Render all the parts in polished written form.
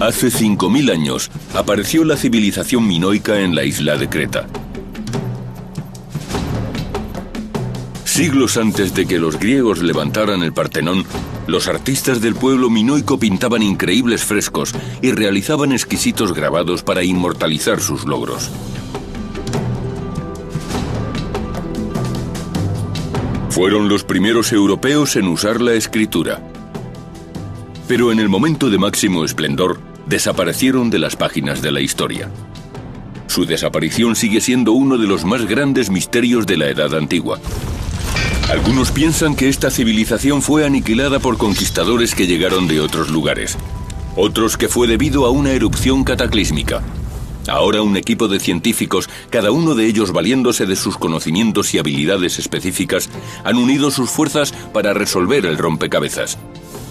Hace 5000 años apareció la civilización minoica en la isla de Creta. Siglos antes de que los griegos levantaran el Partenón, los artistas del pueblo minoico pintaban increíbles frescos y realizaban exquisitos grabados para inmortalizar sus logros. Fueron los primeros europeos en usar la escritura. Pero en el momento de máximo esplendor, desaparecieron de las páginas de la historia. Su desaparición sigue siendo uno de los más grandes misterios de la Edad Antigua. Algunos piensan que esta civilización fue aniquilada por conquistadores que llegaron de otros lugares. Otros que fue debido a una erupción cataclísmica. Ahora un equipo de científicos, cada uno de ellos valiéndose de sus conocimientos y habilidades específicas, han unido sus fuerzas para resolver el rompecabezas.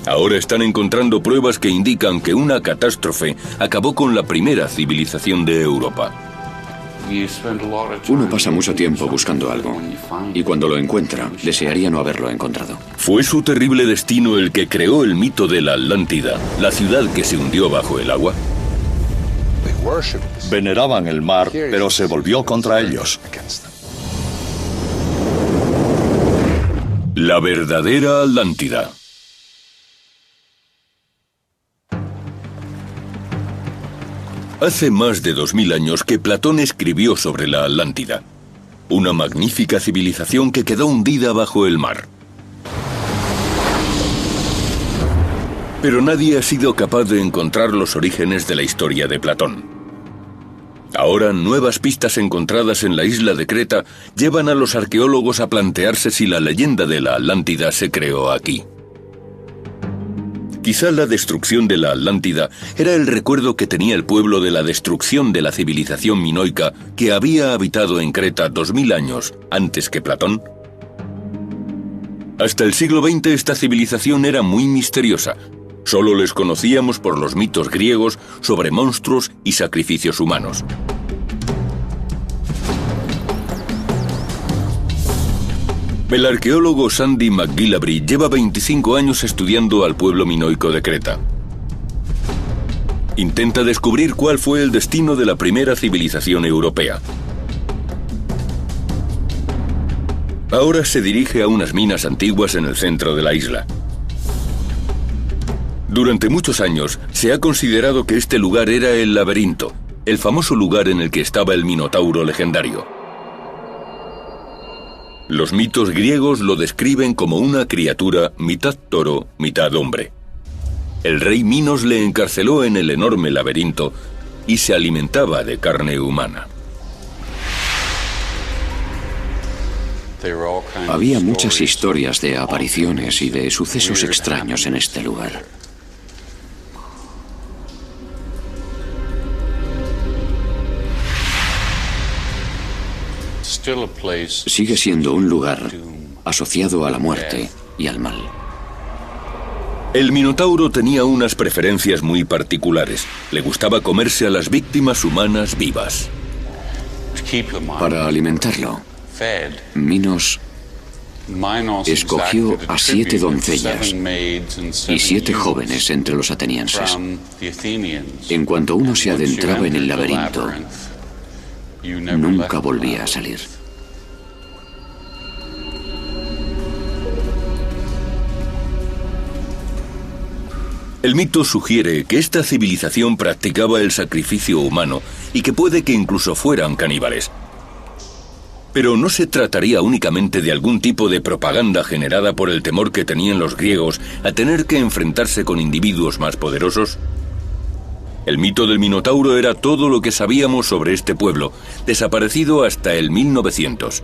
Ahora están encontrando pruebas que indican que una catástrofe acabó con la primera civilización de Europa. Uno pasa mucho tiempo buscando algo, y cuando lo encuentra, desearía no haberlo encontrado. ¿Fue su terrible destino el que creó el mito de la Atlántida, la ciudad que se hundió bajo el agua? Veneraban el mar, pero se volvió contra ellos. La verdadera Atlántida. Hace más de 2000 años que Platón escribió sobre la Atlántida, una magnífica civilización que quedó hundida bajo el mar. Pero nadie ha sido capaz de encontrar los orígenes de la historia de Platón. Ahora, nuevas pistas encontradas en la isla de Creta llevan a los arqueólogos a plantearse si la leyenda de la Atlántida se creó aquí. Quizá la destrucción de la Atlántida era el recuerdo que tenía el pueblo de la destrucción de la civilización minoica que había habitado en Creta 2000 años antes que Platón. Hasta el siglo XX esta civilización era muy misteriosa. Solo les conocíamos por los mitos griegos sobre monstruos y sacrificios humanos. El arqueólogo Sandy McGillivray lleva 25 años estudiando al pueblo minoico de Creta. Intenta descubrir cuál fue el destino de la primera civilización europea. Ahora se dirige a unas minas antiguas en el centro de la isla. Durante muchos años se ha considerado que este lugar era el laberinto, el famoso lugar en el que estaba el Minotauro legendario. Los mitos griegos lo describen como una criatura mitad toro, mitad hombre. El rey Minos le encarceló en el enorme laberinto y se alimentaba de carne humana. Había muchas historias de apariciones y de sucesos extraños en este lugar. Sigue siendo un lugar asociado a la muerte y al mal. El Minotauro tenía unas preferencias muy particulares. Le gustaba comerse a las víctimas humanas vivas. Para alimentarlo, Minos escogió a 7 doncellas y 7 jóvenes entre los atenienses. En cuanto uno se adentraba en el laberinto, nunca volvía a salir. El mito sugiere que esta civilización practicaba el sacrificio humano y que puede que incluso fueran caníbales. Pero ¿no se trataría únicamente de algún tipo de propaganda generada por el temor que tenían los griegos a tener que enfrentarse con individuos más poderosos? El mito del Minotauro era todo lo que sabíamos sobre este pueblo, desaparecido hasta el 1900.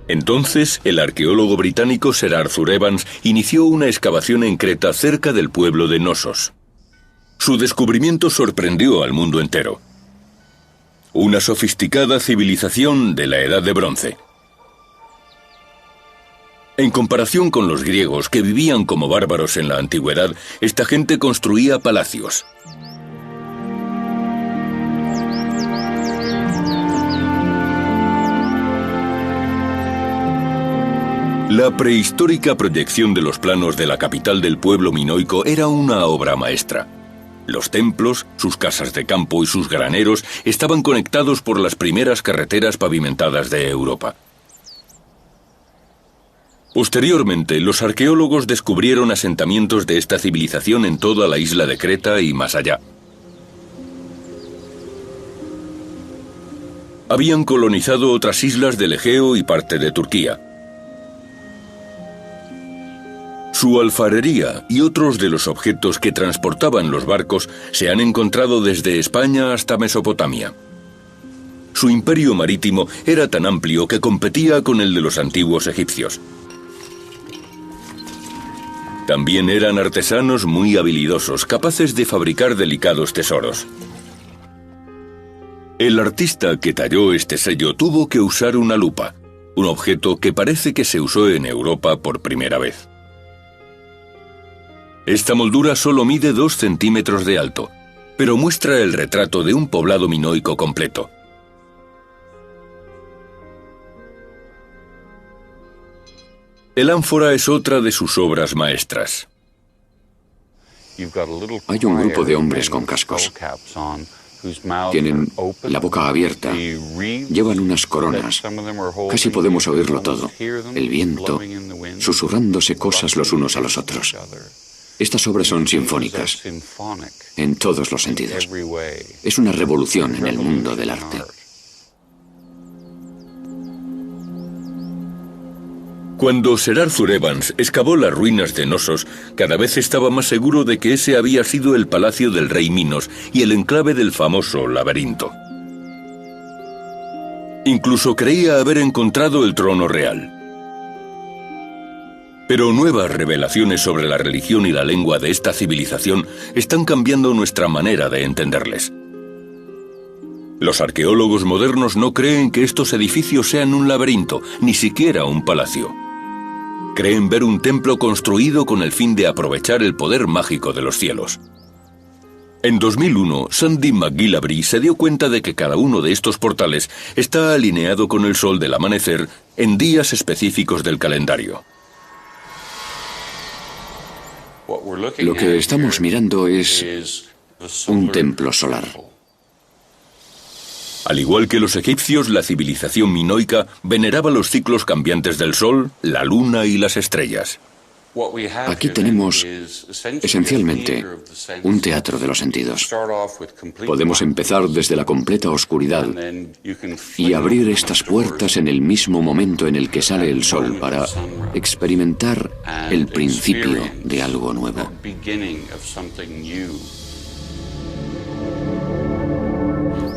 Entonces, el arqueólogo británico Sir Arthur Evans inició una excavación en Creta cerca del pueblo de Knossos. Su descubrimiento sorprendió al mundo entero. Una sofisticada civilización de la Edad de Bronce. En comparación con los griegos, que vivían como bárbaros en la antigüedad, esta gente construía palacios. La prehistórica proyección de los planos de la capital del pueblo minoico era una obra maestra. Los templos, sus casas de campo y sus graneros estaban conectados por las primeras carreteras pavimentadas de Europa. Posteriormente, los arqueólogos descubrieron asentamientos de esta civilización en toda la isla de Creta y más allá. Habían colonizado otras islas del Egeo y parte de Turquía. Su alfarería y otros de los objetos que transportaban los barcos se han encontrado desde España hasta Mesopotamia. Su imperio marítimo era tan amplio que competía con el de los antiguos egipcios. También eran artesanos muy habilidosos, capaces de fabricar delicados tesoros. El artista que talló este sello tuvo que usar una lupa, un objeto que parece que se usó en Europa por primera vez. Esta moldura solo mide 2 centímetros de alto, pero muestra el retrato de un poblado minoico completo. El ánfora es otra de sus obras maestras. Hay un grupo de hombres con cascos. Tienen la boca abierta, llevan unas coronas. Casi podemos oírlo todo. El viento, susurrándose cosas los unos a los otros. Estas obras son sinfónicas, en todos los sentidos. Es una revolución en el mundo del arte. Cuando Sir Arthur Evans excavó las ruinas de Knossos, cada vez estaba más seguro de que ese había sido el palacio del rey Minos y el enclave del famoso laberinto. Incluso creía haber encontrado el trono real. Pero nuevas revelaciones sobre la religión y la lengua de esta civilización están cambiando nuestra manera de entenderles. Los arqueólogos modernos no creen que estos edificios sean un laberinto, ni siquiera un palacio. Creen ver un templo construido con el fin de aprovechar el poder mágico de los cielos. En 2001, Sandy McGillivray se dio cuenta de que cada uno de estos portales está alineado con el sol del amanecer en días específicos del calendario. Lo que estamos mirando es un templo solar. Al igual que los egipcios, la civilización minoica veneraba los ciclos cambiantes del sol, la luna y las estrellas. Aquí tenemos, esencialmente, un teatro de los sentidos. Podemos empezar desde la completa oscuridad y abrir estas puertas en el mismo momento en el que sale el sol para experimentar el principio de algo nuevo.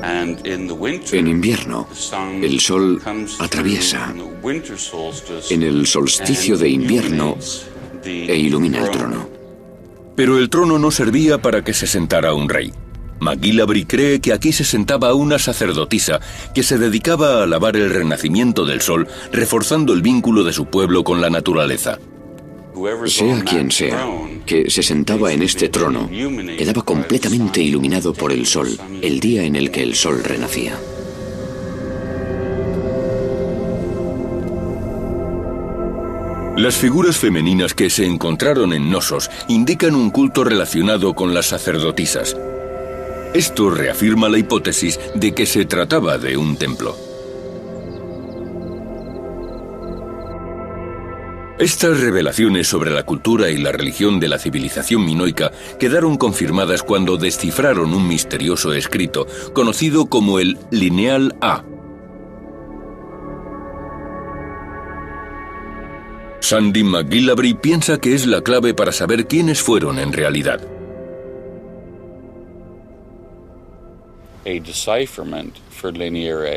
En invierno, el sol atraviesa en el solsticio de invierno e ilumina el trono. Pero el trono no servía para que se sentara un rey. McGillivray cree que aquí se sentaba una sacerdotisa que se dedicaba a alabar el renacimiento del sol, reforzando el vínculo de su pueblo con la naturaleza. Sea quien sea que se sentaba en este trono, quedaba completamente iluminado por el sol, el día en el que el sol renacía. Las figuras femeninas que se encontraron en Knossos indican un culto relacionado con las sacerdotisas. Esto reafirma la hipótesis de que se trataba de un templo. Estas revelaciones sobre la cultura y la religión de la civilización minoica quedaron confirmadas cuando descifraron un misterioso escrito conocido como el Lineal A. Sandy McGillivray piensa que es la clave para saber quiénes fueron en realidad.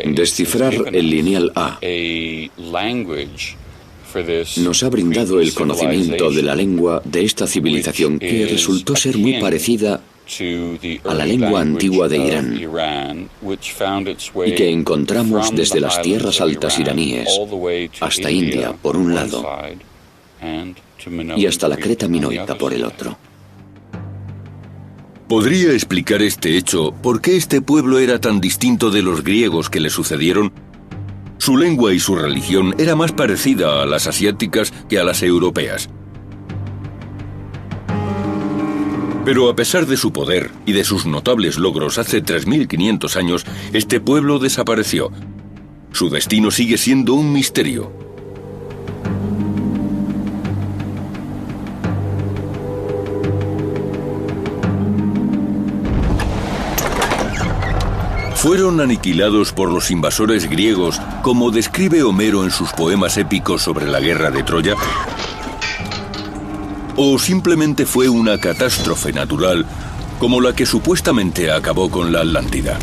Descifrar el Lineal A nos ha brindado el conocimiento de la lengua de esta civilización que resultó ser muy parecida a la lengua antigua de Irán y que encontramos desde las tierras altas iraníes hasta India por un lado y hasta la Creta minoica por el otro. ¿Podría explicar este hecho por qué este pueblo era tan distinto de los griegos que le sucedieron? Su lengua y su religión era más parecida a las asiáticas que a las europeas. Pero a pesar de su poder y de sus notables logros hace 3.500 años, este pueblo desapareció. Su destino sigue siendo un misterio. ¿Fueron aniquilados por los invasores griegos, como describe Homero en sus poemas épicos sobre la guerra de Troya? ¿O simplemente fue una catástrofe natural, como la que supuestamente acabó con la Atlántida?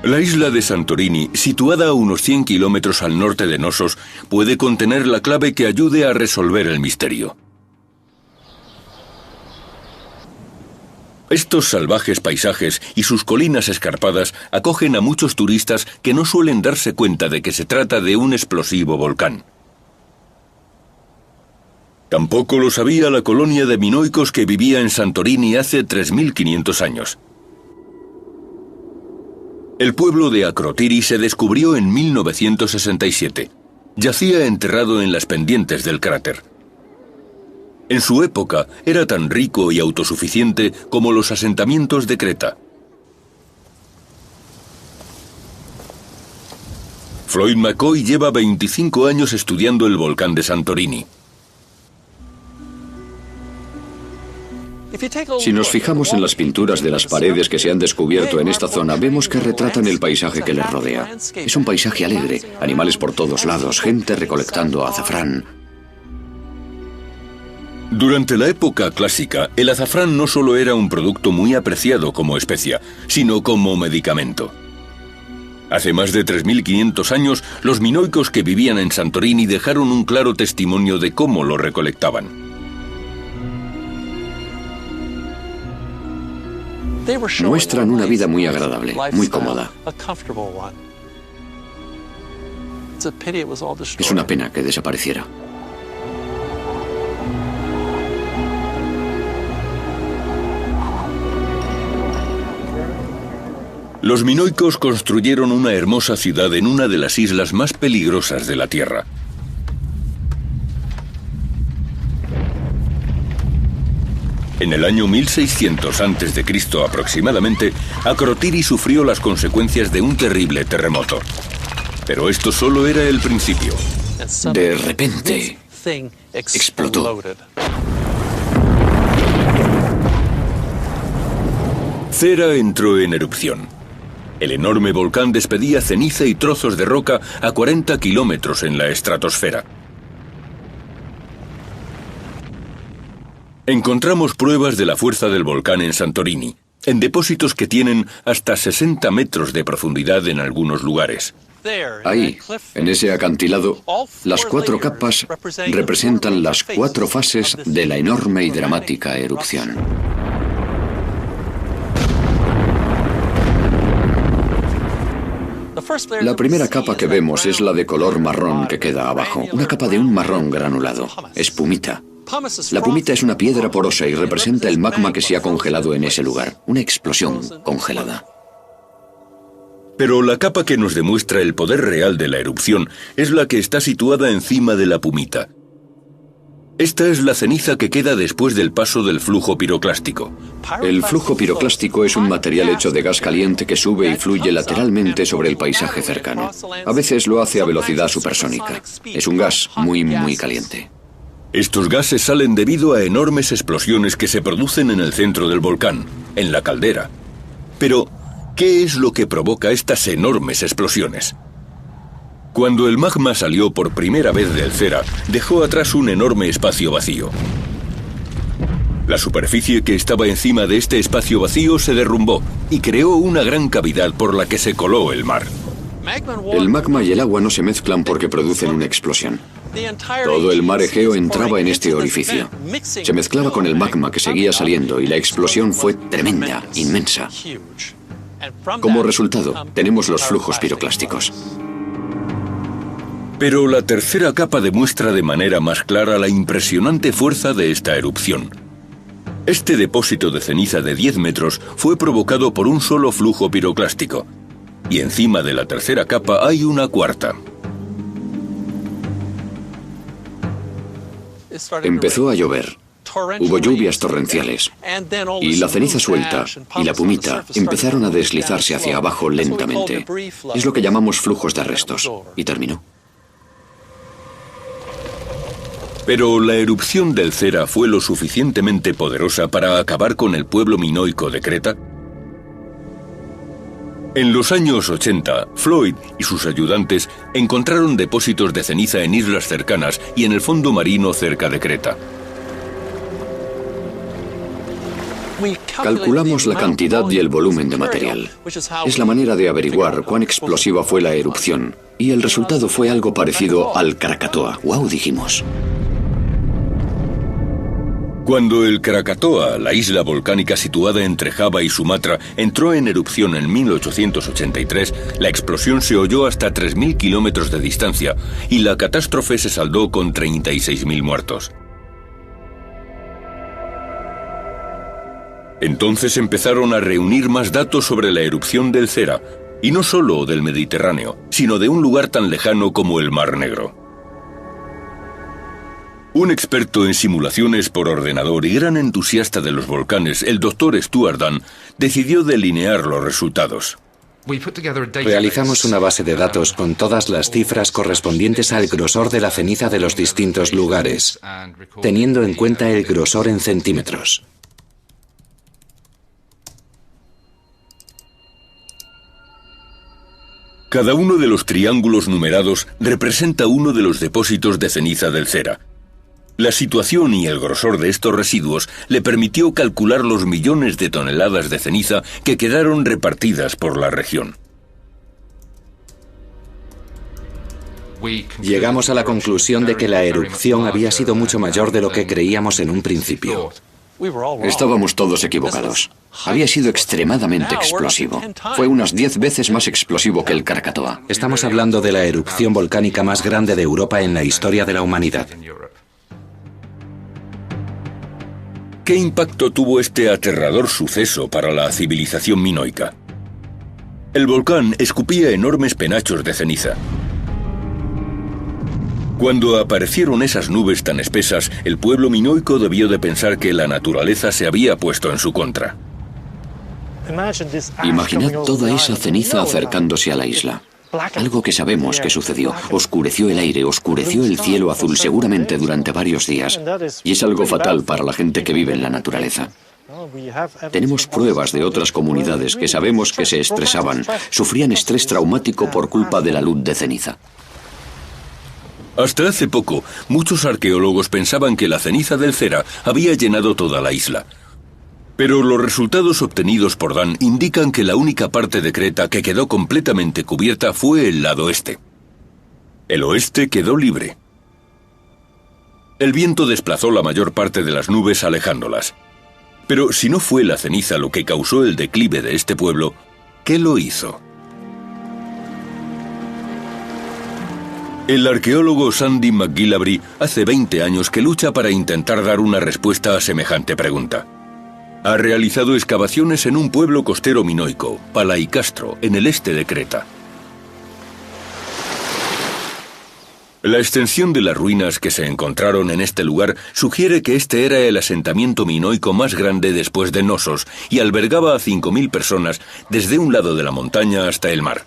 La isla de Santorini, situada a unos 100 kilómetros al norte de Knossos, puede contener la clave que ayude a resolver el misterio. Estos salvajes paisajes y sus colinas escarpadas acogen a muchos turistas que no suelen darse cuenta de que se trata de un explosivo volcán. Tampoco lo sabía la colonia de minoicos que vivía en Santorini hace 3.500 años. El pueblo de Akrotiri se descubrió en 1967. Yacía enterrado en las pendientes del cráter. En su época era tan rico y autosuficiente como los asentamientos de Creta. Floyd McCoy lleva 25 años estudiando el volcán de Santorini. Si nos fijamos en las pinturas de las paredes que se han descubierto en esta zona, vemos que retratan el paisaje que les rodea. Es un paisaje alegre, animales por todos lados, gente recolectando azafrán. Durante la época clásica, el azafrán no solo era un producto muy apreciado como especia, sino como medicamento. Hace más de 3.500 años, los minoicos que vivían en Santorini dejaron un claro testimonio de cómo lo recolectaban. Muestran una vida muy agradable, muy cómoda. Es una pena que desapareciera. Los minoicos construyeron una hermosa ciudad en una de las islas más peligrosas de la Tierra. En el año 1600 a.C. aproximadamente, Akrotiri sufrió las consecuencias de un terrible terremoto. Pero esto solo era el principio. De repente, explotó. Thera entró en erupción. El enorme volcán despedía ceniza y trozos de roca a 40 kilómetros en la estratosfera. Encontramos pruebas de la fuerza del volcán en Santorini, en depósitos que tienen hasta 60 metros de profundidad en algunos lugares. Ahí, en ese acantilado, las 4 capas representan las 4 fases de la enorme y dramática erupción. La primera capa que vemos es la de color marrón que queda abajo, una capa de un marrón granulado, espumita. La pumita es una piedra porosa y representa el magma que se ha congelado en ese lugar, una explosión congelada. Pero la capa que nos demuestra el poder real de la erupción es la que está situada encima de la pumita. Esta es la ceniza que queda después del paso del flujo piroclástico. El flujo piroclástico es un material hecho de gas caliente que sube y fluye lateralmente sobre el paisaje cercano. A veces lo hace a velocidad supersónica. Es un gas muy caliente. Estos gases salen debido a enormes explosiones que se producen en el centro del volcán, en la caldera. Pero, ¿qué es lo que provoca estas enormes explosiones? Cuando el magma salió por primera vez del Thera, dejó atrás un enorme espacio vacío. La superficie que estaba encima de este espacio vacío se derrumbó y creó una gran cavidad por la que se coló el mar. El magma y el agua no se mezclan porque producen una explosión. Todo el mar Egeo entraba en este orificio. Se mezclaba con el magma que seguía saliendo y la explosión fue tremenda, inmensa. Como resultado, tenemos los flujos piroclásticos. Pero la tercera capa demuestra de manera más clara la impresionante fuerza de esta erupción. Este depósito de ceniza de 10 metros fue provocado por un solo flujo piroclástico. Y encima de la tercera capa hay una cuarta. Empezó a llover. Hubo lluvias torrenciales. Y la ceniza suelta y la pumita empezaron a deslizarse hacia abajo lentamente. Es lo que llamamos flujos de restos. Y terminó. Pero la erupción del Cera fue lo suficientemente poderosa para acabar con el pueblo minoico de Creta. En los años 80, Floyd y sus ayudantes encontraron depósitos de ceniza en islas cercanas y en el fondo marino cerca de Creta. Calculamos la cantidad y el volumen de material. Es la manera de averiguar cuán explosiva fue la erupción. Y el resultado fue algo parecido al Krakatoa. ¡Wow!, dijimos. Cuando el Krakatoa, la isla volcánica situada entre Java y Sumatra, entró en erupción en 1883, la explosión se oyó hasta 3.000 kilómetros de distancia y la catástrofe se saldó con 36.000 muertos. Entonces empezaron a reunir más datos sobre la erupción del Cera, y no solo del Mediterráneo, sino de un lugar tan lejano como el Mar Negro. Un experto en simulaciones por ordenador y gran entusiasta de los volcanes, el Dr. Stuart Dunn, decidió delinear los resultados. Realizamos una base de datos con todas las cifras correspondientes al grosor de la ceniza de los distintos lugares, teniendo en cuenta el grosor en centímetros. Cada uno de los triángulos numerados representa uno de los depósitos de ceniza del Cera. La situación y el grosor de estos residuos le permitió calcular los millones de toneladas de ceniza que quedaron repartidas por la región. Llegamos a la conclusión de que la erupción había sido mucho mayor de lo que creíamos en un principio. Estábamos todos equivocados. Había sido extremadamente explosivo. Fue unas 10 veces más explosivo que el Krakatoa. Estamos hablando de la erupción volcánica más grande de Europa en la historia de la humanidad. ¿Qué impacto tuvo este aterrador suceso para la civilización minoica? El volcán escupía enormes penachos de ceniza. Cuando aparecieron esas nubes tan espesas, el pueblo minoico debió de pensar que la naturaleza se había puesto en su contra. Imaginad toda esa ceniza acercándose a la isla. Algo que sabemos que sucedió. Oscureció el aire, oscureció el cielo azul seguramente durante varios días. Y es algo fatal para la gente que vive en la naturaleza. Tenemos pruebas de otras comunidades que sabemos que se estresaban, sufrían estrés traumático por culpa de la luz de ceniza. Hasta hace poco, muchos arqueólogos pensaban que la ceniza del Cera había llenado toda la isla. Pero los resultados obtenidos por Dan indican que la única parte de Creta que quedó completamente cubierta fue el lado este. El oeste quedó libre. El viento desplazó la mayor parte de las nubes alejándolas. Pero si no fue la ceniza lo que causó el declive de este pueblo, ¿qué lo hizo? El arqueólogo Sandy McGillivray hace 20 años que lucha para intentar dar una respuesta a semejante pregunta. Ha realizado excavaciones en un pueblo costero minoico, Palaikastro, en el este de Creta. La extensión de las ruinas que se encontraron en este lugar sugiere que este era el asentamiento minoico más grande después de Knossos y albergaba a 5.000 personas desde un lado de la montaña hasta el mar.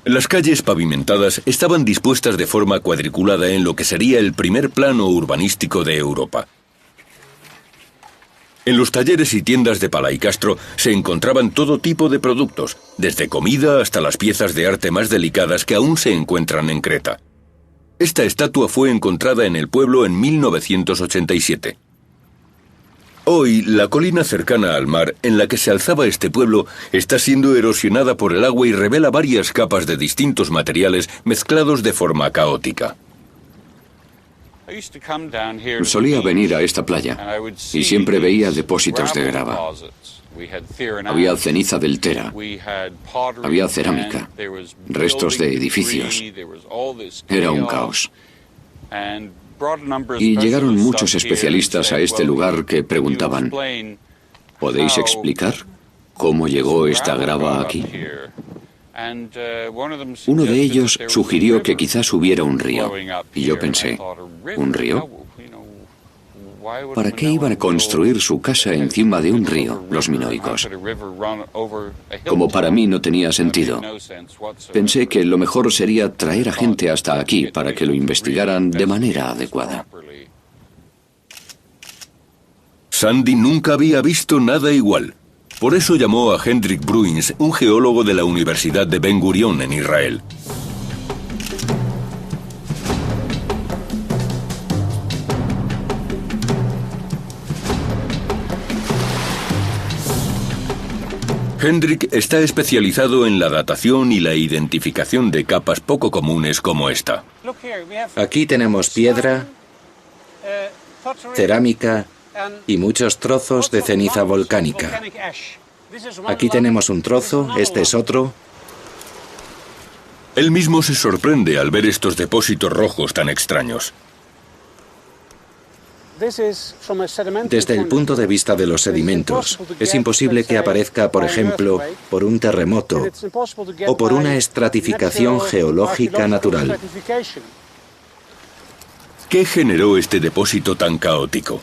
Las calles pavimentadas estaban dispuestas de forma cuadriculada en lo que sería el primer plano urbanístico de Europa. En los talleres y tiendas de Palaikastro se encontraban todo tipo de productos, desde comida hasta las piezas de arte más delicadas que aún se encuentran en Creta. Esta estatua fue encontrada en el pueblo en 1987. Hoy, la colina cercana al mar, en la que se alzaba este pueblo, está siendo erosionada por el agua y revela varias capas de distintos materiales mezclados de forma caótica. Solía venir a esta playa y siempre veía depósitos de grava. Había ceniza del Tera, había cerámica, restos de edificios. Era un caos. Y llegaron muchos especialistas a este lugar que preguntaban, ¿podéis explicar cómo llegó esta grava aquí? Uno de ellos sugirió que quizás hubiera un río. Y yo pensé, ¿un río? ¿Para qué iban a construir su casa encima de un río, los minoicos? Como para mí no tenía sentido, pensé que lo mejor sería traer a gente hasta aquí para que lo investigaran de manera adecuada. Sandy nunca había visto nada igual. Por eso llamó a Hendrik Bruins, un geólogo de la Universidad de Ben Gurion en Israel. Hendrik está especializado en la datación y la identificación de capas poco comunes como esta. Aquí tenemos piedra, cerámica y muchos trozos de ceniza volcánica. Aquí tenemos un trozo, este es otro. Él mismo se sorprende al ver estos depósitos rojos tan extraños. Desde el punto de vista de los sedimentos, es imposible que aparezca, por ejemplo, por un terremoto o por una estratificación geológica natural. ¿Qué generó este depósito tan caótico?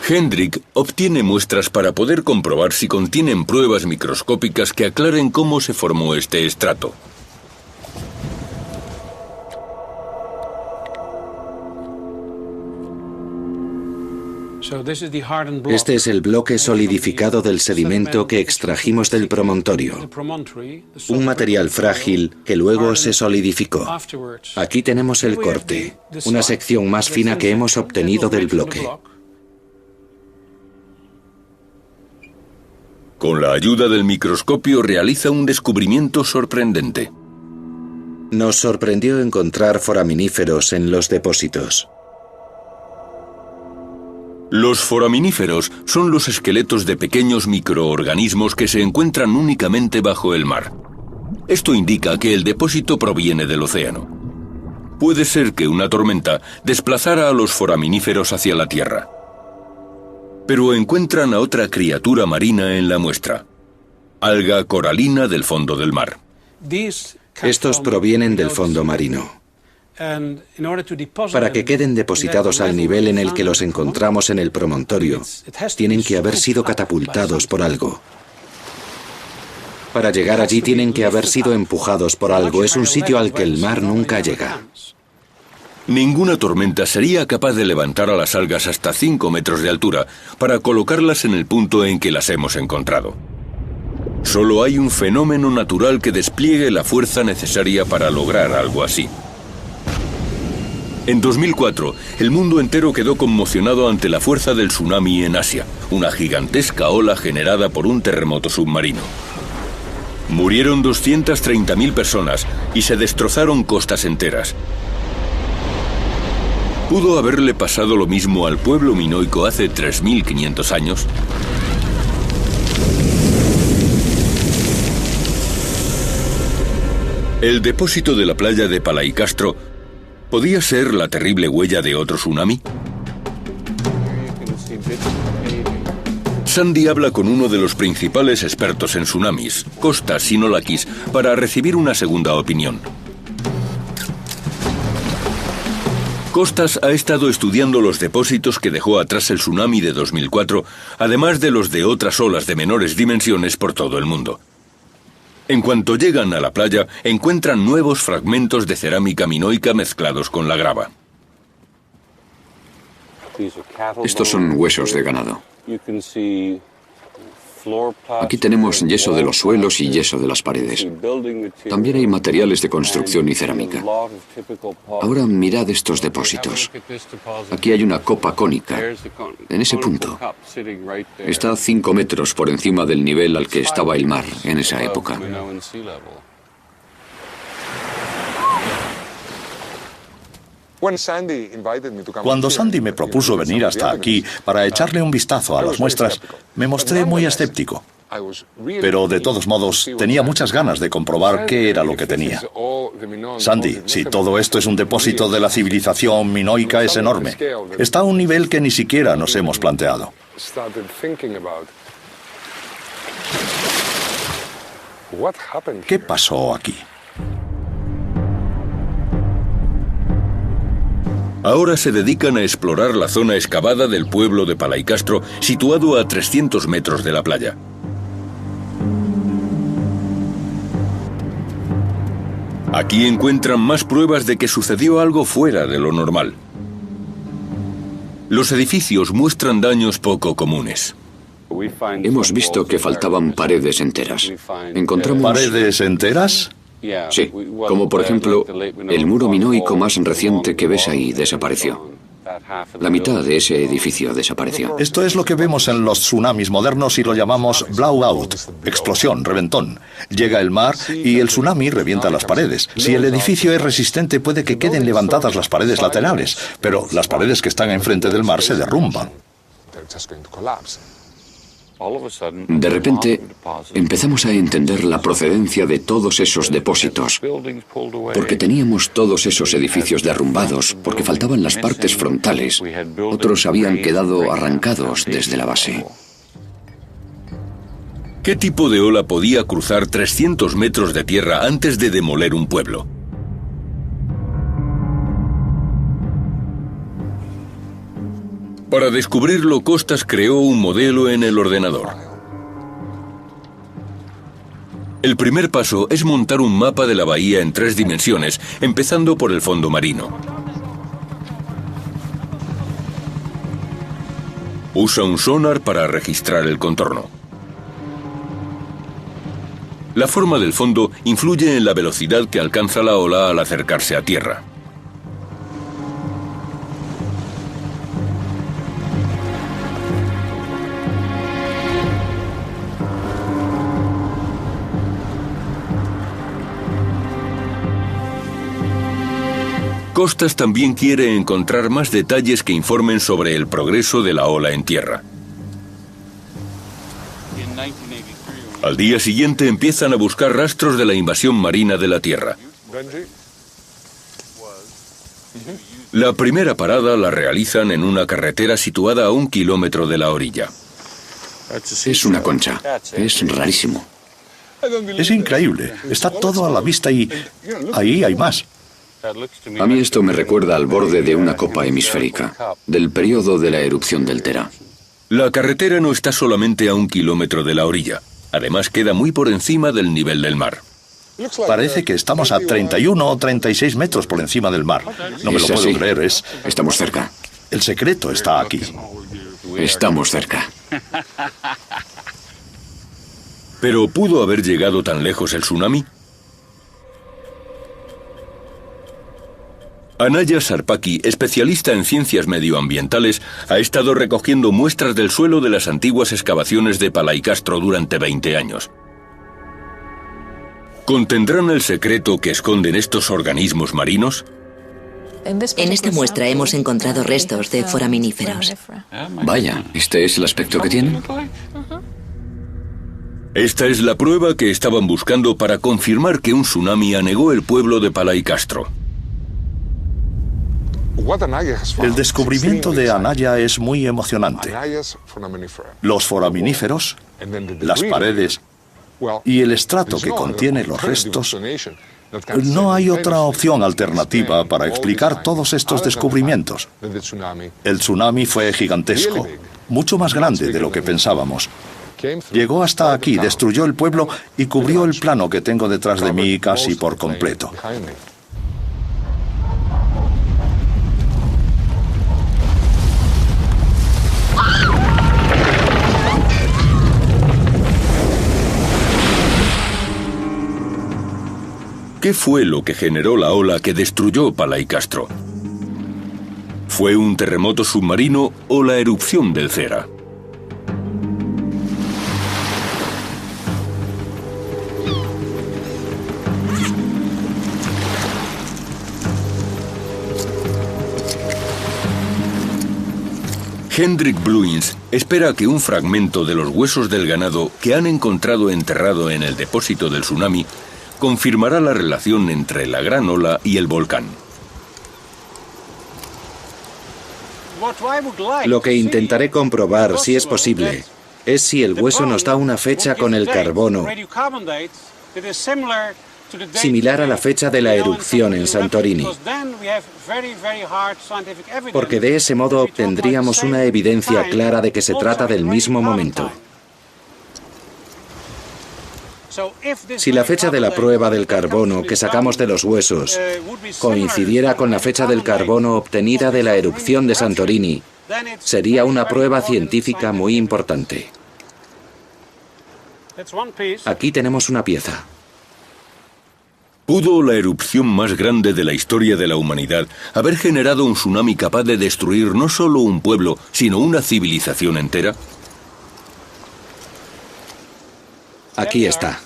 Hendrik obtiene muestras para poder comprobar si contienen pruebas microscópicas que aclaren cómo se formó este estrato. Este es el bloque solidificado del sedimento que extrajimos del promontorio, un material frágil que luego se solidificó. Aquí tenemos el corte, una sección más fina que hemos obtenido del bloque. Con la ayuda del microscopio realiza un descubrimiento sorprendente. Nos sorprendió encontrar foraminíferos en los depósitos. Los foraminíferos son los esqueletos de pequeños microorganismos que se encuentran únicamente bajo el mar. Esto indica que el depósito proviene del océano. Puede ser que una tormenta desplazara a los foraminíferos hacia la tierra. Pero encuentran a otra criatura marina en la muestra, alga coralina del fondo del mar. Estos provienen del fondo marino. Para que queden depositados al nivel en el que los encontramos en el promontorio, tienen que haber sido catapultados por algo. Para llegar allí tienen que haber sido empujados por algo. Es un sitio al que el mar nunca llega. Ninguna tormenta sería capaz de levantar a las algas hasta 5 metros de altura para colocarlas en el punto en que las hemos encontrado. Solo hay un fenómeno natural que despliegue la fuerza necesaria para lograr algo así. En 2004, el mundo entero quedó conmocionado ante la fuerza del tsunami en Asia, una gigantesca ola generada por un terremoto submarino. Murieron 230.000 personas y se destrozaron costas enteras. ¿Pudo haberle pasado lo mismo al pueblo minoico hace 3.500 años? ¿El depósito de la playa de Palaicastro podía ser la terrible huella de otro tsunami? Sandy habla con uno de los principales expertos en tsunamis, Kostas Sinolakis, para recibir una segunda opinión. Kostas ha estado estudiando los depósitos que dejó atrás el tsunami de 2004, además de los de otras olas de menores dimensiones por todo el mundo. En cuanto llegan a la playa, encuentran nuevos fragmentos de cerámica minoica mezclados con la grava. Estos son huesos de ganado. Aquí tenemos yeso de los suelos y yeso de las paredes. También hay materiales de construcción y cerámica. Ahora mirad estos depósitos. Aquí hay una copa cónica, en ese punto. Está a 5 metros por encima del nivel al que estaba el mar en esa época. Cuando Sandy me propuso venir hasta aquí para echarle un vistazo a las muestras, me mostré muy escéptico. Pero de todos modos, tenía muchas ganas de comprobar qué era lo que tenía. Sandy, si todo esto es un depósito de la civilización minoica, es enorme. Está a un nivel que ni siquiera nos hemos planteado. ¿Qué pasó aquí? Ahora se dedican a explorar la zona excavada del pueblo de Palaicastro, situado a 300 metros de la playa. Aquí encuentran más pruebas de que sucedió algo fuera de lo normal. Los edificios muestran daños poco comunes. Hemos visto que faltaban paredes enteras. Encontramos... ¿Paredes enteras? Sí, como por ejemplo, el muro minoico más reciente que ves ahí desapareció. La mitad de ese edificio desapareció. Esto es lo que vemos en los tsunamis modernos y lo llamamos blowout, explosión, reventón. Llega el mar y el tsunami revienta las paredes. Si el edificio es resistente puede que queden levantadas las paredes laterales, pero las paredes que están enfrente del mar se derrumban. De repente, empezamos a entender la procedencia de todos esos depósitos, porque teníamos todos esos edificios derrumbados, porque faltaban las partes frontales. Otros habían quedado arrancados desde la base. ¿Qué tipo de ola podía cruzar 300 metros de tierra antes de demoler un pueblo? Para descubrirlo, Costas creó un modelo en el ordenador. El primer paso es montar un mapa de la bahía en 3 dimensiones, empezando por el fondo marino. Usa un sonar para registrar el contorno. La forma del fondo influye en la velocidad que alcanza la ola al acercarse a tierra. Costas también quiere encontrar más detalles que informen sobre el progreso de la ola en tierra. Al día siguiente empiezan a buscar rastros de la invasión marina de la Tierra. La primera parada la realizan en una carretera situada a 1 kilómetro de la orilla. Es una concha. Es rarísimo. Es increíble. Está todo a la vista y ahí hay más. A mí esto me recuerda al borde de una copa hemisférica, del periodo de la erupción del Tera. La carretera no está solamente a 1 kilómetro de la orilla. Además, queda muy por encima del nivel del mar. Parece que estamos a 31 o 36 metros por encima del mar. No me lo puedo creer, Estamos cerca. El secreto está aquí. Estamos cerca. ¿Pero pudo haber llegado tan lejos el tsunami? Anaya Sarpaki, especialista en ciencias medioambientales, ha estado recogiendo muestras del suelo de las antiguas excavaciones de Palaicastro durante 20 años. ¿Contendrán el secreto que esconden estos organismos marinos? En esta muestra hemos encontrado restos de foraminíferos. Vaya, ¿este es el aspecto que tienen? Esta es la prueba que estaban buscando para confirmar que un tsunami anegó el pueblo de Palaicastro. El descubrimiento de Anaya es muy emocionante. Los foraminíferos, las paredes y el estrato que contiene los restos. No hay otra opción alternativa para explicar todos estos descubrimientos. El tsunami fue gigantesco, mucho más grande de lo que pensábamos. Llegó hasta aquí, destruyó el pueblo y cubrió el plano que tengo detrás de mí casi por completo. ¿Qué fue lo que generó la ola que destruyó Palaicastro? ¿Fue un terremoto submarino o la erupción del Cera? Hendrik Bluins espera que un fragmento de los huesos del ganado que han encontrado enterrado en el depósito del tsunami confirmará la relación entre la gran ola y el volcán. Lo que intentaré comprobar, si es posible, es si el hueso nos da una fecha con el carbono similar a la fecha de la erupción en Santorini, porque de ese modo obtendríamos una evidencia clara de que se trata del mismo momento. Si la fecha de la prueba del carbono que sacamos de los huesos coincidiera con la fecha del carbono obtenida de la erupción de Santorini, sería una prueba científica muy importante. Aquí tenemos una pieza. ¿Pudo la erupción más grande de la historia de la humanidad haber generado un tsunami capaz de destruir no solo un pueblo, sino una civilización entera? Aquí está.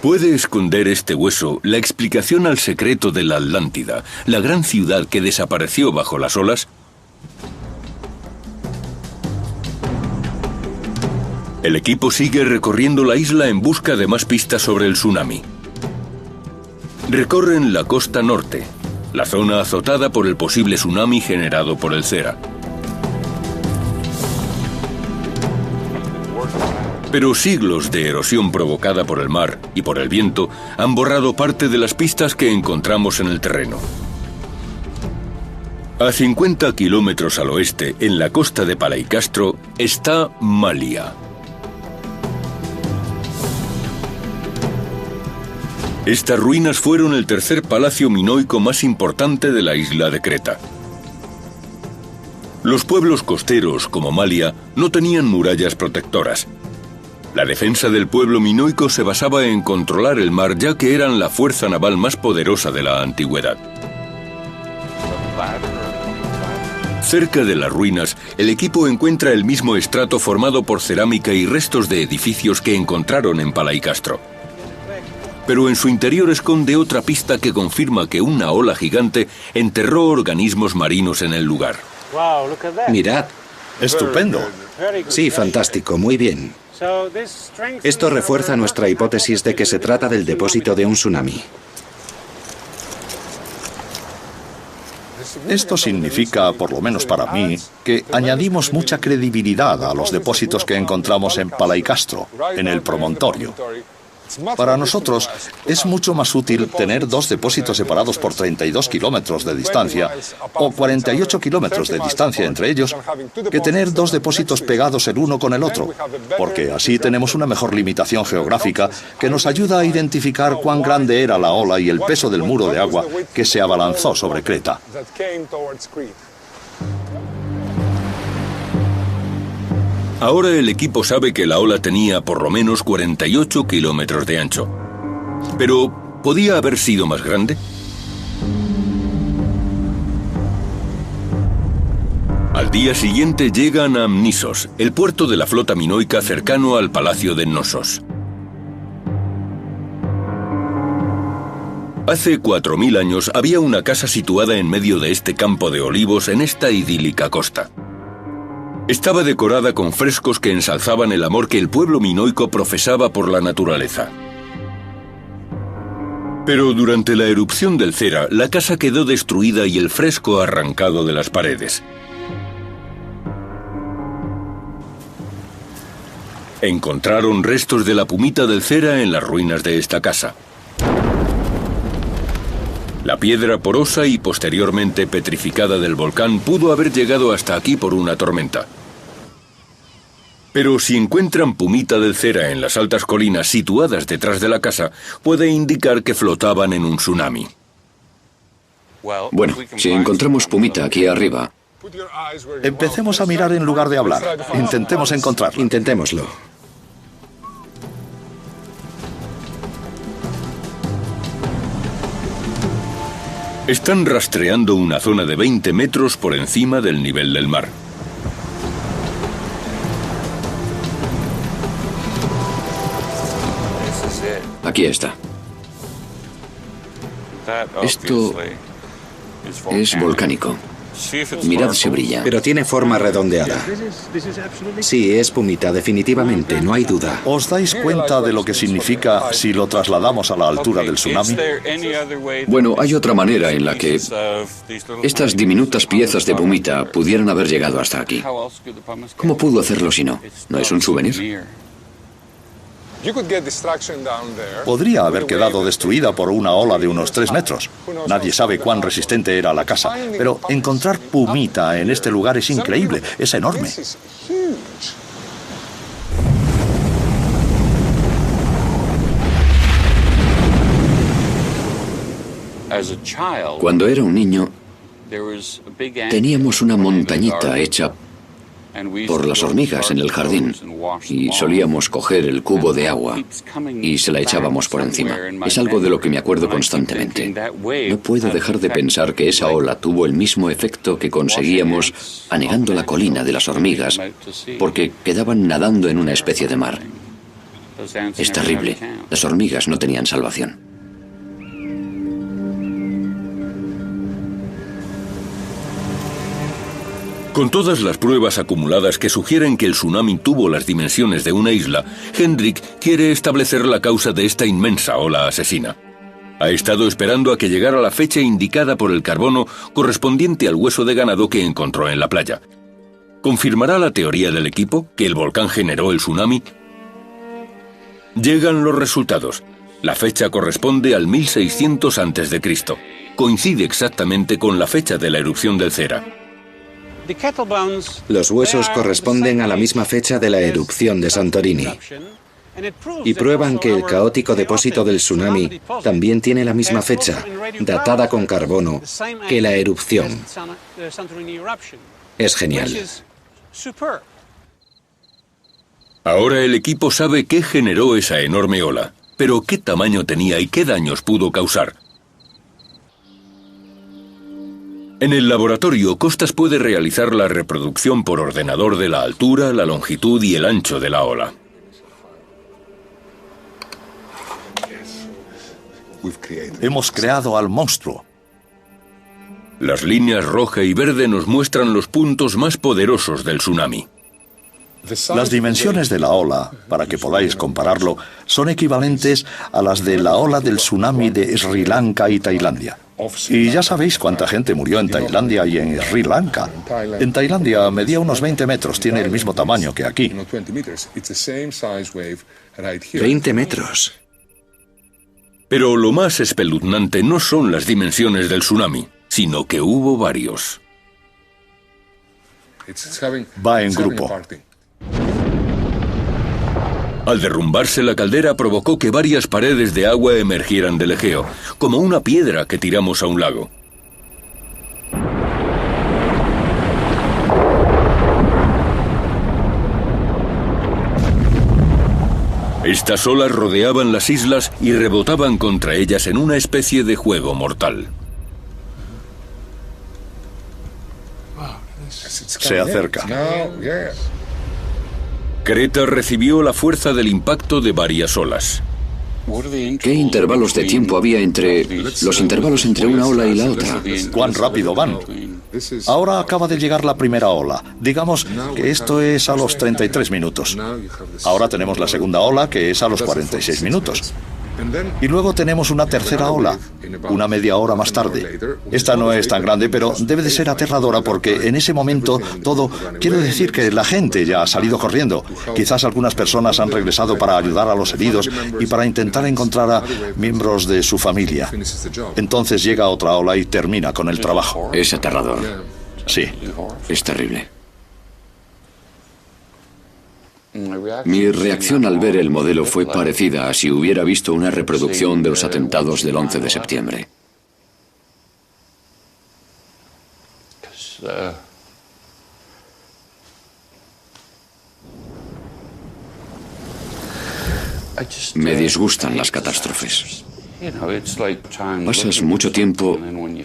¿Puede esconder este hueso la explicación al secreto de la Atlántida, la gran ciudad que desapareció bajo las olas? El equipo sigue recorriendo la isla en busca de más pistas sobre el tsunami. Recorren la costa norte, la zona azotada por el posible tsunami generado por el Cera. Pero siglos de erosión provocada por el mar y por el viento han borrado parte de las pistas que encontramos en el terreno. A 50 kilómetros al oeste, en la costa de Palaicastro, está Malia. Estas ruinas fueron el tercer palacio minoico más importante de la isla de Creta. Los pueblos costeros, como Malia, no tenían murallas protectoras. La defensa del pueblo minoico se basaba en controlar el mar, ya que eran la fuerza naval más poderosa de la antigüedad. Cerca de las ruinas, el equipo encuentra el mismo estrato formado por cerámica y restos de edificios que encontraron en Palaicastro. Pero en su interior esconde otra pista que confirma que una ola gigante enterró organismos marinos en el lugar. Mirad. Estupendo. Sí, fantástico, muy bien. Esto refuerza nuestra hipótesis de que se trata del depósito de un tsunami. Esto significa, por lo menos para mí, que añadimos mucha credibilidad a los depósitos que encontramos en Palaicastro, en el promontorio. Para nosotros es mucho más útil tener dos depósitos separados por 32 kilómetros de distancia o 48 kilómetros de distancia entre ellos que tener dos depósitos pegados el uno con el otro, porque así tenemos una mejor limitación geográfica que nos ayuda a identificar cuán grande era la ola y el peso del muro de agua que se abalanzó sobre Creta. Ahora el equipo sabe que la ola tenía por lo menos 48 kilómetros de ancho. Pero, ¿podía haber sido más grande? Al día siguiente llegan a Amnisos, el puerto de la flota minoica cercano al palacio de Knossos. Hace 4000 años había una casa situada en medio de este campo de olivos en esta idílica costa. Estaba decorada con frescos que ensalzaban el amor que el pueblo minoico profesaba por la naturaleza. Pero durante la erupción del Cera, la casa quedó destruida y el fresco arrancado de las paredes. Encontraron restos de la pumita del Cera en las ruinas de esta casa. La piedra porosa y posteriormente petrificada del volcán pudo haber llegado hasta aquí por una tormenta. Pero si encuentran pumita del Cera en las altas colinas situadas detrás de la casa, puede indicar que flotaban en un tsunami. Bueno, si encontramos pumita aquí arriba... Empecemos a mirar en lugar de hablar. Intentemos encontrarla. Intentémoslo. Están rastreando una zona de 20 metros por encima del nivel del mar. Aquí está. Esto es volcánico. Mirad si brilla. Pero tiene forma redondeada. Sí, es pumita, definitivamente, no hay duda. ¿Os dais cuenta de lo que significa si lo trasladamos a la altura del tsunami? Bueno, hay otra manera en la que estas diminutas piezas de pumita pudieran haber llegado hasta aquí. ¿Cómo pudo hacerlo si no? ¿No es un souvenir? Podría haber quedado destruida por una ola de unos 3 metros. Nadie sabe cuán resistente era la casa, pero encontrar pumita en este lugar es increíble, es enorme. Cuando era un niño, teníamos una montañita hecha por las hormigas en el jardín y solíamos coger el cubo de agua y se la echábamos por encima. Es algo de lo que me acuerdo constantemente. No puedo dejar de pensar que esa ola tuvo el mismo efecto que conseguíamos anegando la colina de las hormigas, porque quedaban nadando en una especie de mar. Es terrible. Las hormigas no tenían salvación. Con todas las pruebas acumuladas que sugieren que el tsunami tuvo las dimensiones de una isla, Hendrik quiere establecer la causa de esta inmensa ola asesina. Ha estado esperando a que llegara la fecha indicada por el carbono correspondiente al hueso de ganado que encontró en la playa. ¿Confirmará la teoría del equipo que el volcán generó el tsunami? Llegan los resultados. La fecha corresponde al 1600 a.C. Coincide exactamente con la fecha de la erupción del Cera. Los huesos corresponden a la misma fecha de la erupción de Santorini y prueban que el caótico depósito del tsunami también tiene la misma fecha, datada con carbono, que la erupción. Es genial. Ahora el equipo sabe qué generó esa enorme ola, pero qué tamaño tenía y qué daños pudo causar. En el laboratorio, Costas puede realizar la reproducción por ordenador de la altura, la longitud y el ancho de la ola. Hemos creado al monstruo. Las líneas roja y verde nos muestran los puntos más poderosos del tsunami. Las dimensiones de la ola, para que podáis compararlo, son equivalentes a las de la ola del tsunami de Sri Lanka y Tailandia. Y ya sabéis cuánta gente murió en Tailandia y en Sri Lanka. En Tailandia medía unos 20 metros, tiene el mismo tamaño que aquí. 20 metros. Pero lo más espeluznante no son las dimensiones del tsunami, sino que hubo varios. Va en grupo. Al derrumbarse la caldera provocó que varias paredes de agua emergieran del Egeo, como una piedra que tiramos a un lago. Estas olas rodeaban las islas y rebotaban contra ellas en una especie de juego mortal. Se acerca. Creta recibió la fuerza del impacto de varias olas. ¿Qué intervalos de tiempo había entre los intervalos entre una ola y la otra? ¿Cuán rápido van? Ahora acaba de llegar la primera ola. Digamos que esto es a los 33 minutos. Ahora tenemos la segunda ola, que es a los 46 minutos. Y luego tenemos una tercera ola, una media hora más tarde. Esta no es tan grande, pero debe de ser aterradora porque en ese momento todo... Quiero decir que la gente ya ha salido corriendo. Quizás algunas personas han regresado para ayudar a los heridos y para intentar encontrar a miembros de su familia. Entonces llega otra ola y termina con el trabajo. Es aterrador. Sí. Es terrible. Mi reacción al ver el modelo fue parecida a si hubiera visto una reproducción de los atentados del 11 de septiembre. Me disgustan las catástrofes. Pasas mucho tiempo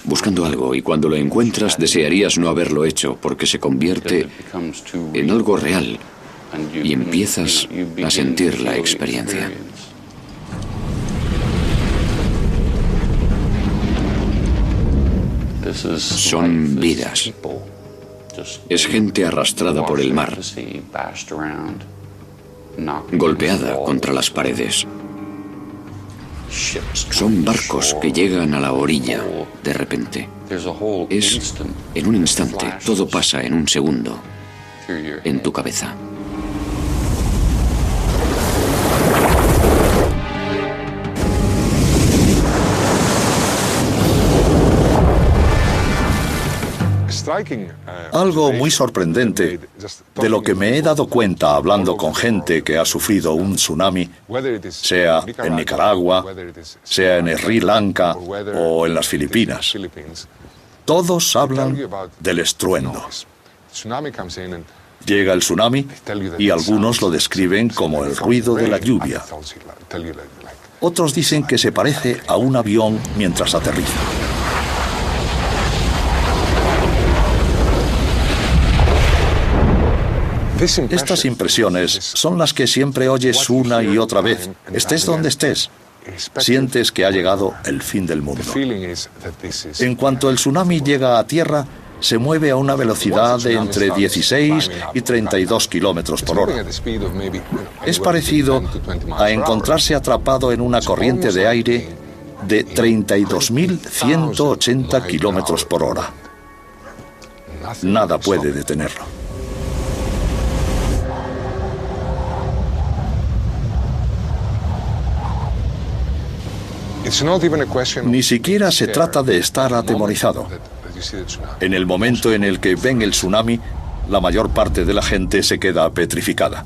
buscando algo y cuando lo encuentras desearías no haberlo hecho porque se convierte en algo real. Y empiezas a sentir la experiencia. Son vidas. Es gente arrastrada por el mar, golpeada contra las paredes. Son barcos que llegan a la orilla de repente. Es en un instante, todo pasa en un segundo, en tu cabeza. Algo muy sorprendente, de lo que me he dado cuenta hablando con gente que ha sufrido un tsunami, sea en Nicaragua, sea en Sri Lanka o en las Filipinas. Todos hablan del estruendo. Llega el tsunami y algunos lo describen como el ruido de la lluvia. Otros dicen que se parece a un avión mientras aterriza. Estas impresiones son las que siempre oyes una y otra vez, estés donde estés. Sientes que ha llegado el fin del mundo. En cuanto el tsunami llega a tierra, se mueve a una velocidad de entre 16 y 32 kilómetros por hora. Es parecido a encontrarse atrapado en una corriente de aire de 32.180 kilómetros por hora. Nada puede detenerlo. Ni siquiera se trata de estar atemorizado. En el momento en el que ven el tsunami, la mayor parte de la gente se queda petrificada.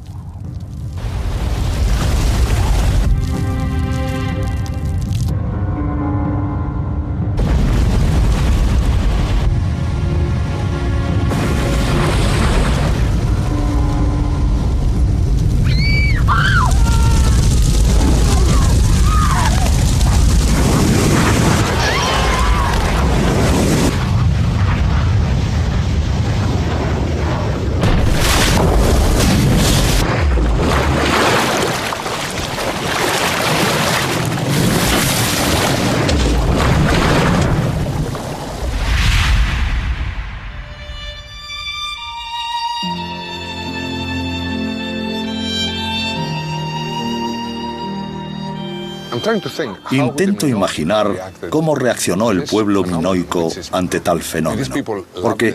Intento imaginar cómo reaccionó el pueblo minoico ante tal fenómeno, porque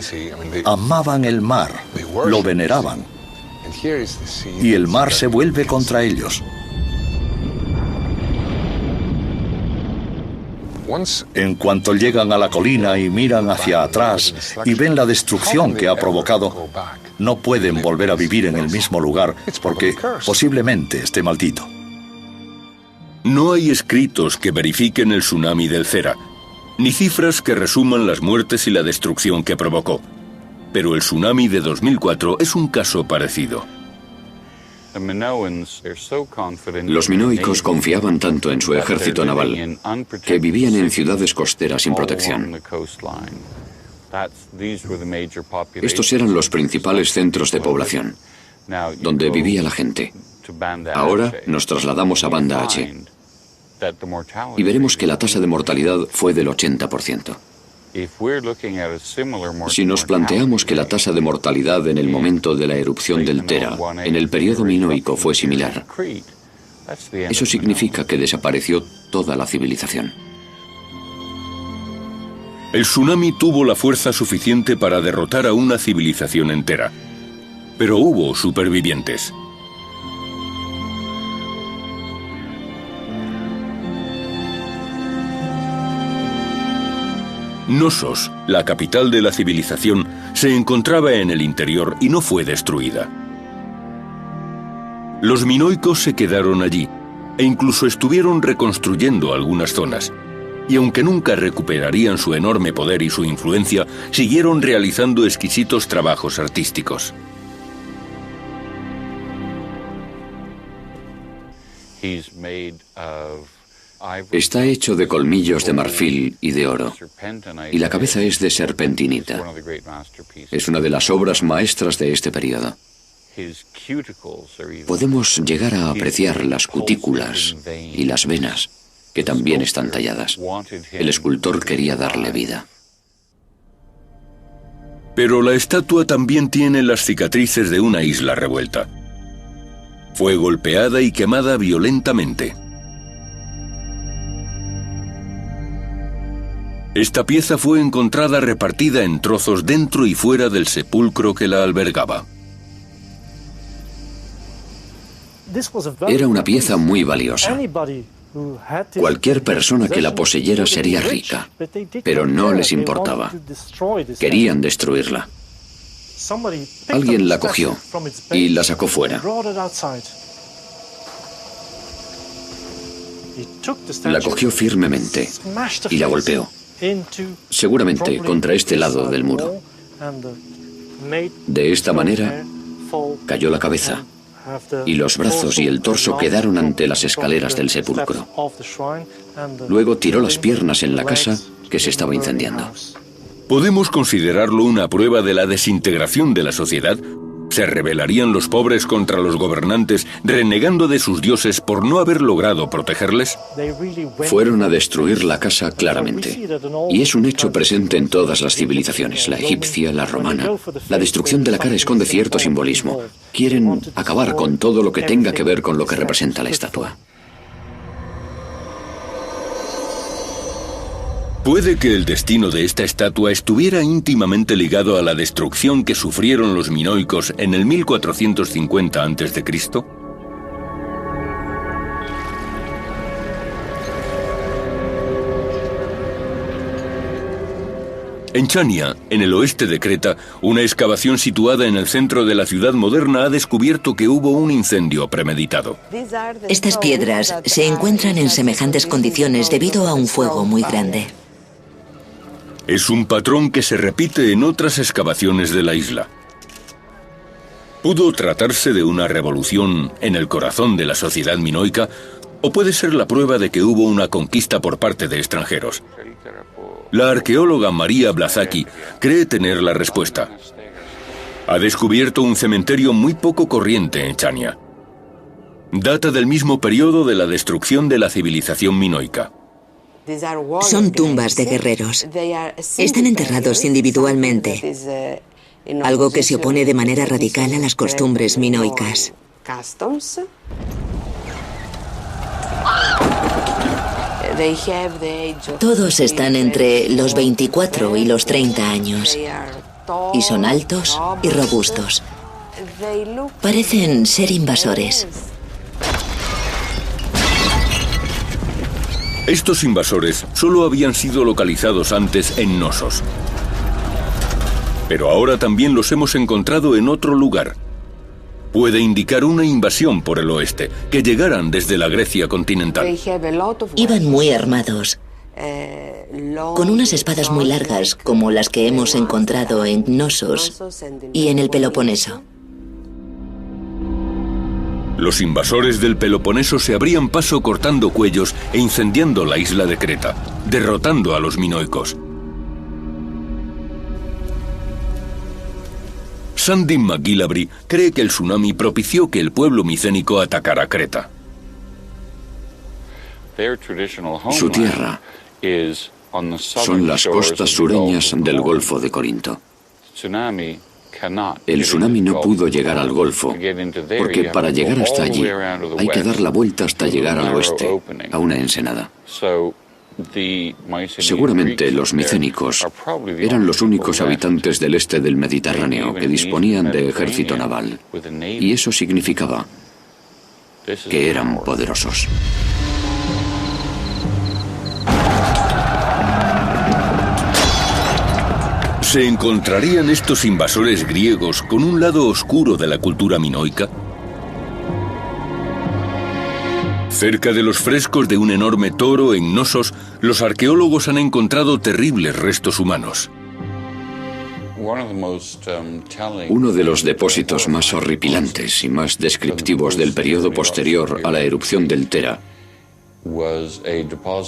amaban el mar, lo veneraban, y el mar se vuelve contra ellos. En cuanto llegan a la colina y miran hacia atrás y ven la destrucción que ha provocado, no pueden volver a vivir en el mismo lugar porque posiblemente esté maldito. No hay escritos que verifiquen el tsunami del Cera, ni cifras que resuman las muertes y la destrucción que provocó. Pero el tsunami de 2004 es un caso parecido. Los minoicos confiaban tanto en su ejército naval que vivían en ciudades costeras sin protección. Estos eran los principales centros de población, donde vivía la gente. Ahora nos trasladamos a Banda H y veremos que la tasa de mortalidad fue del 80%. Si nos planteamos que la tasa de mortalidad en el momento de la erupción del Tera, en el periodo minoico, fue similar, eso significa que desapareció toda la civilización. El tsunami tuvo la fuerza suficiente para derrotar a una civilización entera, pero hubo supervivientes. Knossos, la capital de la civilización, se encontraba en el interior y no fue destruida. Los minoicos se quedaron allí e incluso estuvieron reconstruyendo algunas zonas. Y aunque nunca recuperarían su enorme poder y su influencia, siguieron realizando exquisitos trabajos artísticos. Está hecho de colmillos de marfil y de oro, y la cabeza es de serpentinita. Es una de las obras maestras de este periodo. Podemos llegar a apreciar las cutículas y las venas, que también están talladas. El escultor quería darle vida. Pero la estatua también tiene las cicatrices de una isla revuelta. Fue golpeada y quemada violentamente. Esta pieza fue encontrada repartida en trozos dentro y fuera del sepulcro que la albergaba. Era una pieza muy valiosa. Cualquier persona que la poseyera sería rica, pero no les importaba. Querían destruirla. Alguien la cogió y la sacó fuera. La cogió firmemente y la golpeó, seguramente contra este lado del muro. De esta manera cayó la cabeza y los brazos y el torso quedaron ante las escaleras del sepulcro. Luego tiró las piernas en la casa que se estaba incendiando. ¿Podemos considerarlo una prueba de la desintegración de la sociedad? ¿Se rebelarían los pobres contra los gobernantes, renegando de sus dioses por no haber logrado protegerles? Fueron a destruir la casa claramente. Y es un hecho presente en todas las civilizaciones, la egipcia, la romana. La destrucción de la cara esconde cierto simbolismo. Quieren acabar con todo lo que tenga que ver con lo que representa la estatua. Puede que el destino de esta estatua estuviera íntimamente ligado a la destrucción que sufrieron los minoicos en el 1450 a.C. En Chania, en el oeste de Creta, una excavación situada en el centro de la ciudad moderna ha descubierto que hubo un incendio premeditado. Estas piedras se encuentran en semejantes condiciones debido a un fuego muy grande. Es un patrón que se repite en otras excavaciones de la isla. ¿Pudo tratarse de una revolución en el corazón de la sociedad minoica o puede ser la prueba de que hubo una conquista por parte de extranjeros? La arqueóloga María Blazaki cree tener la respuesta. Ha descubierto un cementerio muy poco corriente en Chania. Data del mismo periodo de la destrucción de la civilización minoica. Son tumbas de guerreros. Están enterrados individualmente, algo que se opone de manera radical a las costumbres minoicas. Todos están entre los 24 y los 30 años y son altos y robustos. Parecen ser invasores. Estos invasores solo habían sido localizados antes en Knossos. Pero ahora también los hemos encontrado en otro lugar. Puede indicar una invasión por el oeste, que llegaran desde la Grecia continental. Iban muy armados, con unas espadas muy largas como las que hemos encontrado en Knossos y en el Peloponeso. Los invasores del Peloponeso se abrían paso cortando cuellos e incendiando la isla de Creta, derrotando a los minoicos. Sandy McGillivray cree que el tsunami propició que el pueblo micénico atacara Creta. Su tierra son las costas sureñas del Golfo de Corinto. El tsunami no pudo llegar al Golfo, porque para llegar hasta allí hay que dar la vuelta hasta llegar al oeste, a una ensenada. Seguramente los micénicos eran los únicos habitantes del este del Mediterráneo que disponían de ejército naval, y eso significaba que eran poderosos. ¿Se encontrarían estos invasores griegos con un lado oscuro de la cultura minoica? Cerca de los frescos de un enorme toro en Knossos, los arqueólogos han encontrado terribles restos humanos. Uno de los depósitos más horripilantes y más descriptivos del periodo posterior a la erupción del Tera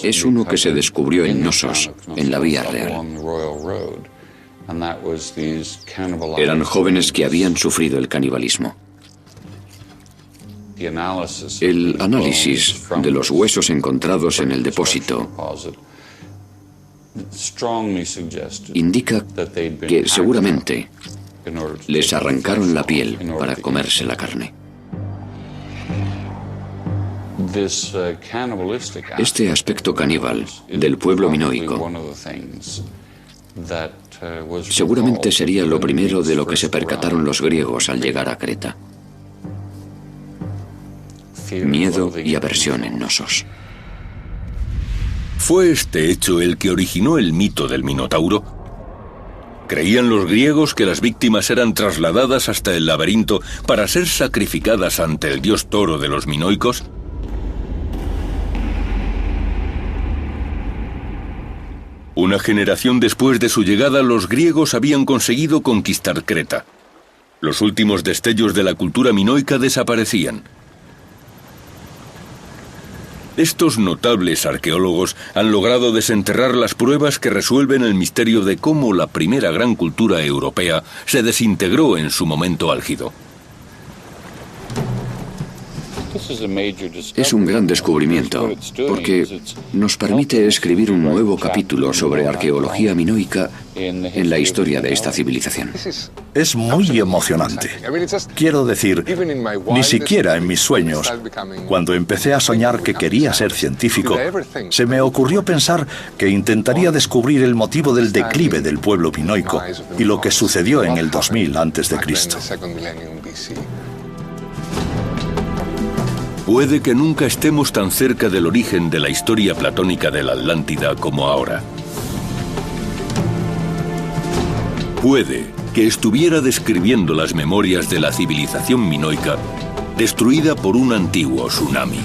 es uno que se descubrió en Knossos, en la Vía Real. Eran jóvenes que habían sufrido el canibalismo. El análisis de los huesos encontrados en el depósito indica que seguramente les arrancaron la piel para comerse la carne. Este aspecto caníbal del pueblo minoico seguramente sería lo primero de lo que se percataron los griegos al llegar a Creta. Miedo y aversión en Knossos. ¿Fue este hecho el que originó el mito del Minotauro? ¿Creían los griegos que las víctimas eran trasladadas hasta el laberinto para ser sacrificadas ante el dios toro de los minoicos? Una generación después de su llegada, los griegos habían conseguido conquistar Creta. Los últimos destellos de la cultura minoica desaparecían. Estos notables arqueólogos han logrado desenterrar las pruebas que resuelven el misterio de cómo la primera gran cultura europea se desintegró en su momento álgido. Es un gran descubrimiento, porque nos permite escribir un nuevo capítulo sobre arqueología minoica en la historia de esta civilización. Es muy emocionante. Quiero decir, ni siquiera en mis sueños, cuando empecé a soñar que quería ser científico, se me ocurrió pensar que intentaría descubrir el motivo del declive del pueblo minoico y lo que sucedió en el 2000 a.C. Puede que nunca estemos tan cerca del origen de la historia platónica de la Atlántida como ahora. Puede que estuviera describiendo las memorias de la civilización minoica destruida por un antiguo tsunami.